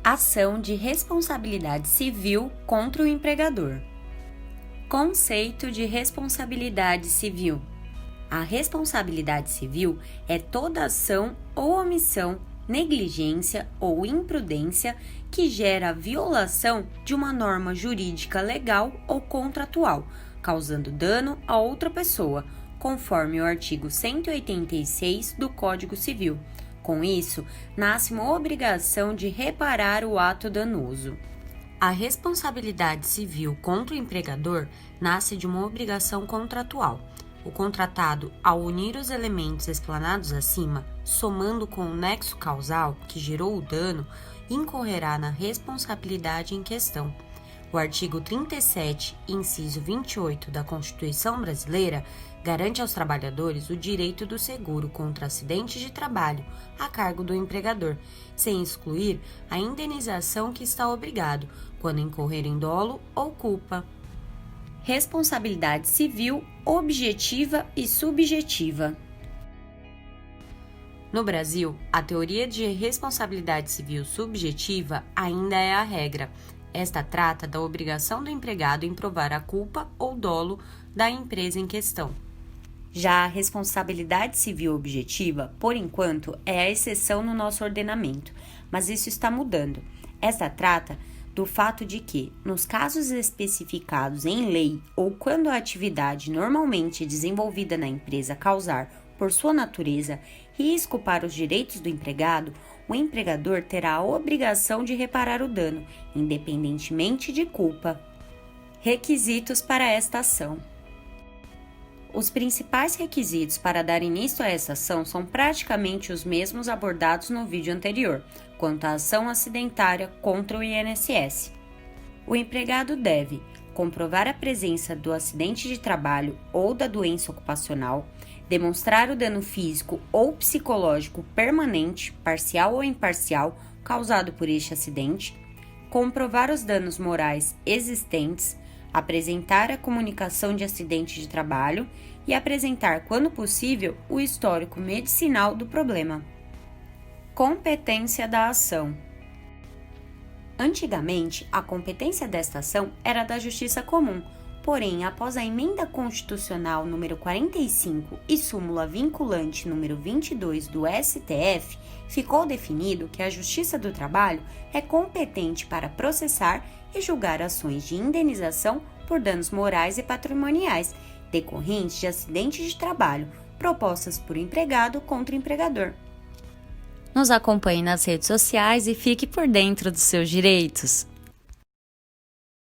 Ação de responsabilidade civil contra o empregador. Conceito de responsabilidade civil. A responsabilidade civil é toda ação ou omissão, negligência ou imprudência que gera a violação de uma norma jurídica legal ou contratual, causando dano a outra pessoa, conforme o artigo 186 do Código Civil. Com isso, nasce uma obrigação de reparar o ato danoso. A responsabilidade civil contra o empregador nasce de uma obrigação contratual. O contratado, ao unir os elementos explanados acima, somando com o nexo causal que gerou o dano, incorrerá na responsabilidade em questão. O artigo 37, inciso 28 da Constituição Brasileira garante aos trabalhadores o direito do seguro contra acidentes de trabalho a cargo do empregador, sem excluir a indenização que está obrigado, quando incorrer em dolo ou culpa. Responsabilidade civil objetiva e subjetiva. No Brasil, a teoria de responsabilidade civil subjetiva ainda é a regra. Esta trata da obrigação do empregado em provar a culpa ou dolo da empresa em questão. Já a responsabilidade civil objetiva, por enquanto, é a exceção no nosso ordenamento, mas isso está mudando. Esta trata do fato de que, nos casos especificados em lei ou quando a atividade normalmente desenvolvida na empresa causar, por sua natureza, risco para os direitos do empregado, o empregador terá a obrigação de reparar o dano, independentemente de culpa. Requisitos para esta ação. Os principais requisitos para dar início a essa ação são praticamente os mesmos abordados no vídeo anterior, quanto à ação acidentária contra o INSS. O empregado deve comprovar a presença do acidente de trabalho ou da doença ocupacional, demonstrar o dano físico ou psicológico permanente, parcial ou imparcial, causado por este acidente, comprovar os danos morais existentes, apresentar a comunicação de acidente de trabalho e apresentar, quando possível, o histórico medicinal do problema. Competência da ação. Antigamente, a competência desta ação era da Justiça Comum, porém, após a Emenda Constitucional número 45 e súmula vinculante número 22 do STF, ficou definido que a Justiça do Trabalho é competente para processar e julgar ações de indenização por danos morais e patrimoniais decorrentes de acidentes de trabalho propostas por empregado contra empregador. Nos acompanhe nas redes sociais e fique por dentro dos seus direitos.